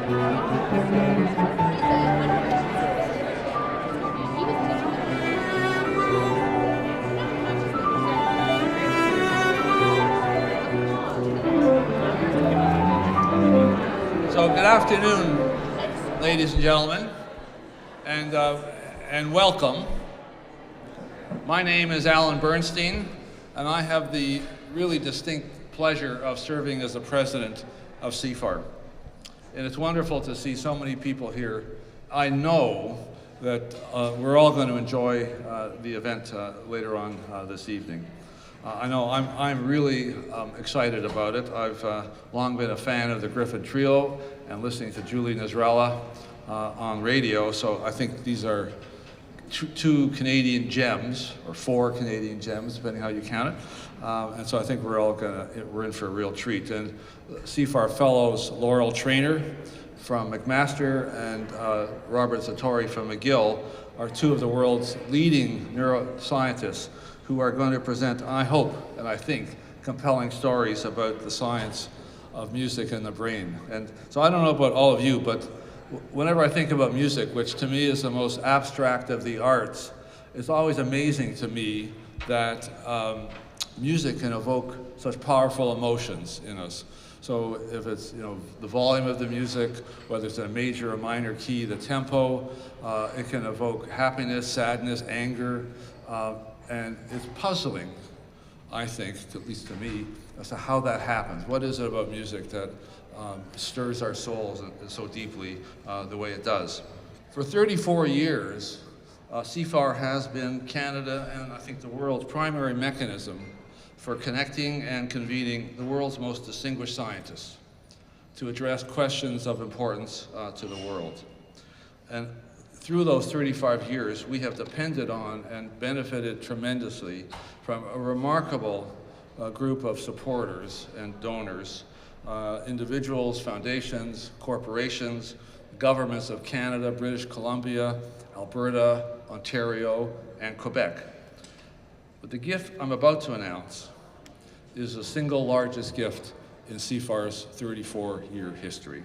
So good afternoon, ladies and gentlemen, and welcome. My name is Alan Bernstein, and I have the really distinct pleasure of serving as the president of CFAR. And it's wonderful to see so many people here. I know that we're all going to enjoy the event later on this evening. I know I'm really excited about it. I've long been a fan of the Griffin Trio and listening to Julie Nasrallah on radio, so I think these are two Canadian gems, or 4 Canadian gems, depending how you count it. And so I think we're in for a real treat. And CFAR Fellows Laurel Trainer from McMaster and Robert Zatori from McGill are 2 of the world's leading neuroscientists who are going to present, I hope and I think, compelling stories about the science of music and the brain. And so I don't know about all of you, but whenever I think about music, which to me is the most abstract of the arts, it's always amazing to me that music can evoke such powerful emotions in us. So if it's the volume of the music, whether it's a major or minor key, the tempo, it can evoke happiness, sadness, anger, and it's puzzling, I think, at least to me, as to how that happens. What is it about music that stirs our souls so deeply the way it does? For 34 years, CFAR has been Canada and I think the world's primary mechanism for connecting and convening the world's most distinguished scientists to address questions of importance to the world. And through those 35 years, we have depended on and benefited tremendously from a remarkable group of supporters and donors, individuals, foundations, corporations, governments of Canada, British Columbia, Alberta, Ontario, and Quebec. But the gift I'm about to announce is the single largest gift in CFAR's 34-year history.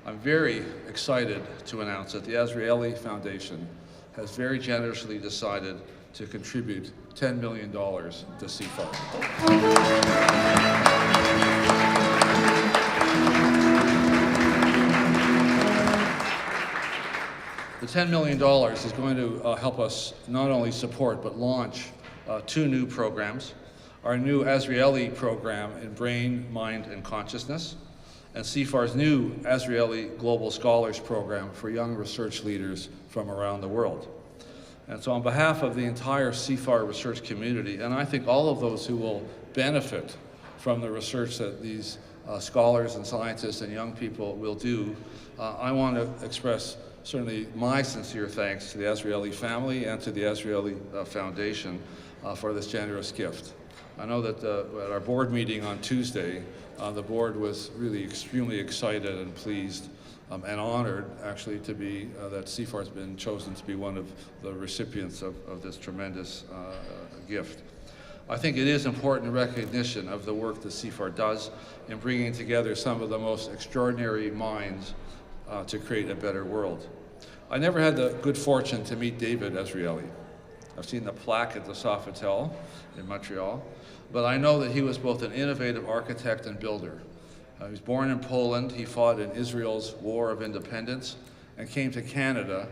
I'm very excited to announce that the Azrieli Foundation has very generously decided to contribute $10 million to CFAR. The $10 million is going to help us not only support but launch 2 new programs. Our new Azrieli program in Brain, Mind, and Consciousness, and CFAR's new Azrieli Global Scholars Program for young research leaders from around the world. And so on behalf of the entire CFAR research community, and I think all of those who will benefit from the research that these scholars and scientists and young people will do, I want to express certainly my sincere thanks to the Azrieli family and to the Azrieli Foundation for this generous gift. I know that at our board meeting on Tuesday, the board was really extremely excited and pleased and honored, actually, to be that CFAR has been chosen to be one of the recipients of this tremendous gift. I think it is important recognition of the work that CFAR does in bringing together some of the most extraordinary minds to create a better world. I never had the good fortune to meet David Azrieli. I've seen the plaque at the Sofitel in Montreal, but I know that he was both an innovative architect and builder. He was born in Poland. He fought in Israel's War of Independence and came to Canada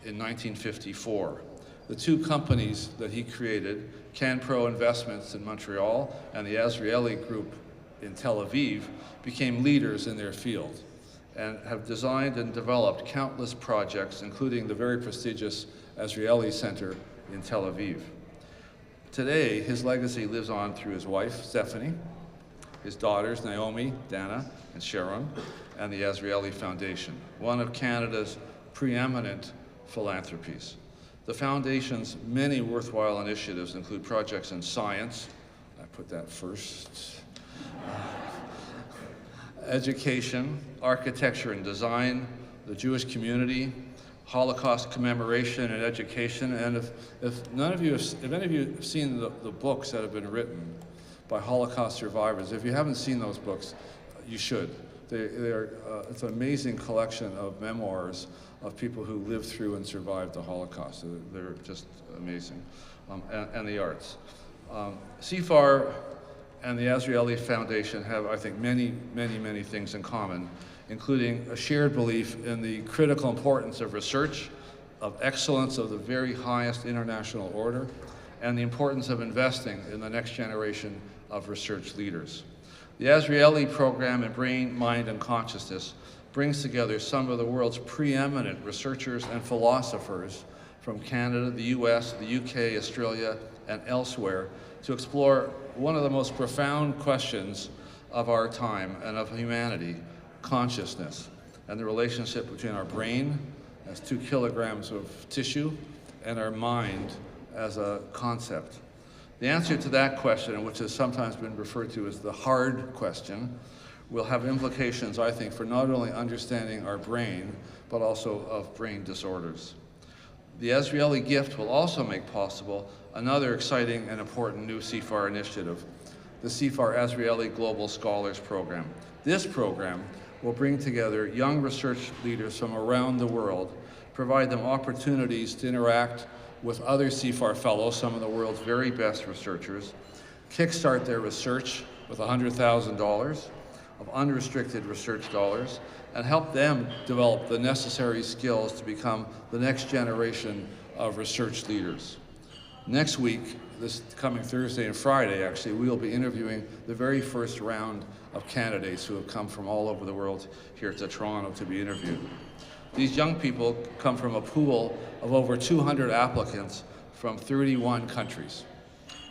in 1954. The 2 companies that he created, CanPro Investments in Montreal and the Azrieli Group in Tel Aviv, became leaders in their field and have designed and developed countless projects, including the very prestigious Azrieli Center in Tel Aviv. Today, his legacy lives on through his wife, Stephanie, his daughters, Naomi, Dana, and Sharon, and the Azrieli Foundation, one of Canada's preeminent philanthropies. The Foundation's many worthwhile initiatives include projects in science, I put that first, education, architecture and design, the Jewish community, Holocaust commemoration and education, and if any of you have seen the books that have been written by Holocaust survivors, if you haven't seen those books, you should. It's an amazing collection of memoirs of people who lived through and survived the Holocaust. They're just amazing, and the arts. CFAR and the Azrieli Foundation have, I think, many things in common, including a shared belief in the critical importance of research, of excellence of the very highest international order, and the importance of investing in the next generation of research leaders. The Azrieli program in Brain, Mind, and Consciousness brings together some of the world's preeminent researchers and philosophers from Canada, the US, the UK, Australia, and elsewhere to explore one of the most profound questions of our time and of humanity, consciousness, and the relationship between our brain as 2 kilograms of tissue and our mind as a concept. The answer to that question, which has sometimes been referred to as the hard question, will have implications, I think, for not only understanding our brain, but also of brain disorders. The Azrieli gift will also make possible another exciting and important new CFAR initiative, the CFAR Azrieli Global Scholars Program. This program will bring together young research leaders from around the world, provide them opportunities to interact with other CFAR fellows, some of the world's very best researchers, kickstart their research with $100,000 of unrestricted research dollars, and help them develop the necessary skills to become the next generation of research leaders. Next week, this coming Thursday and Friday, actually, we will be interviewing the very first round of candidates who have come from all over the world here to Toronto to be interviewed. These young people come from a pool of over 200 applicants from 31 countries.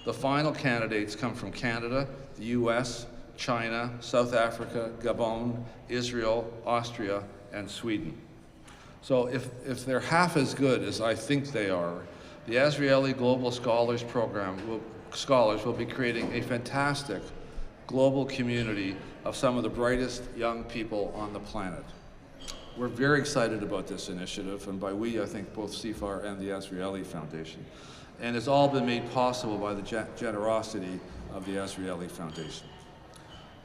The final candidates come from Canada, the US, China, South Africa, Gabon, Israel, Austria, and Sweden. So if they're half as good as I think they are, the Azrieli Global Scholars Program scholars will be creating a fantastic global community of some of the brightest young people on the planet. We're very excited about this initiative, and by we, I think both CFAR and the Azrieli Foundation. And it's all been made possible by the generosity of the Azrieli Foundation.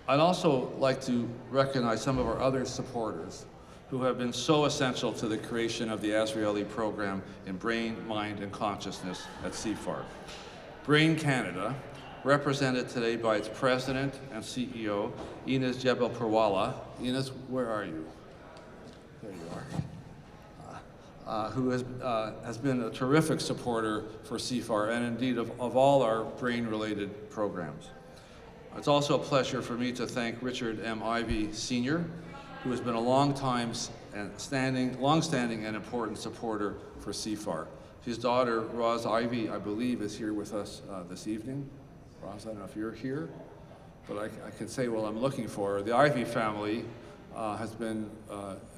I'd also like to recognize some of our other supporters who have been so essential to the creation of the Azrieli program in Brain, Mind, and Consciousness at CFAR. Brain Canada, represented today by its president and CEO, Inez Jebel Purwalla. Inez, where are you? There you are. Who has been a terrific supporter for CFAR and indeed of all our brain-related programs. It's also a pleasure for me to thank Richard M. Ivey Sr., who has been a long-standing and important supporter for CFAR. His daughter, Roz Ivey, I believe, is here with us this evening. Roz, I don't know if you're here, but I can say, well, I'm looking for her. The Ivey family has been,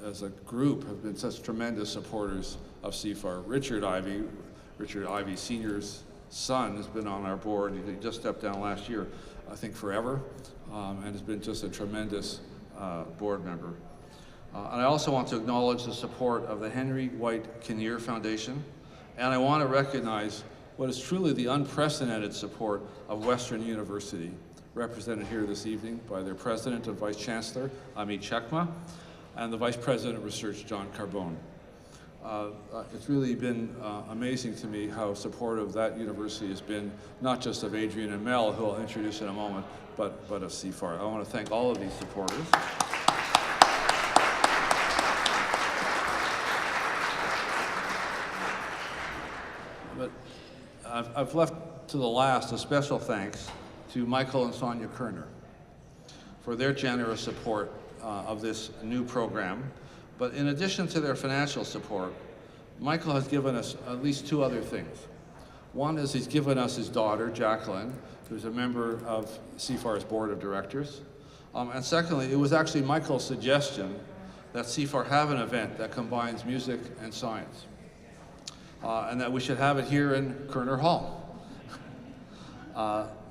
as a group, have been such tremendous supporters of CFAR. Richard Ivey Sr.'s son, has been on our board. He just stepped down last year, I think forever, and has been just a tremendous board member. And I also want to acknowledge the support of the Henry White Kinnear Foundation, and I want to recognize what is truly the unprecedented support of Western University, represented here this evening by their President and Vice Chancellor, Amit Chekma, and the Vice President of Research, John Carbone. It's really been amazing to me how supportive that university has been, not just of Adrian and Mel, who I'll introduce in a moment, but of CFAR. I want to thank all of these supporters. But I've left to the last a special thanks to Michael and Sonia Kerner for their generous support of this new program. But in addition to their financial support, Michael has given us at least 2 other things. One is he's given us his daughter, Jacqueline, who's a member of CFAR's board of directors. And secondly, it was actually Michael's suggestion that CFAR have an event that combines music and science, and that we should have it here in Kerner Hall.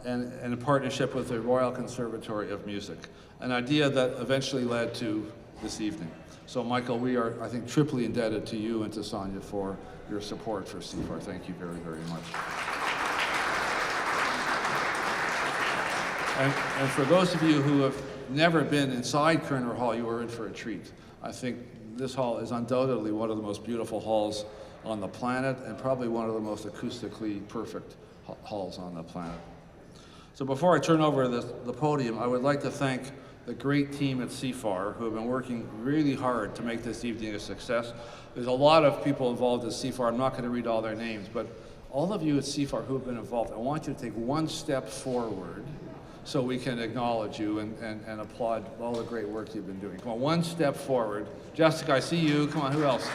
And in partnership with the Royal Conservatory of Music, an idea that eventually led to this evening. So Michael, we are, I think, triply indebted to you and to Sonia for your support for CFAR. Thank you very, very much. And for those of you who have never been inside Koerner Hall, you are in for a treat. I think this hall is undoubtedly one of the most beautiful halls on the planet and probably one of the most acoustically perfect halls on the planet. So before I turn over the podium, I would like to thank the great team at CFAR who have been working really hard to make this evening a success. There's a lot of people involved at CFAR. I'm not going to read all their names, but all of you at CFAR who have been involved, I want you to take one step forward so we can acknowledge you and applaud all the great work you've been doing. Come on, one step forward. Jessica, I see you. Come on, who else?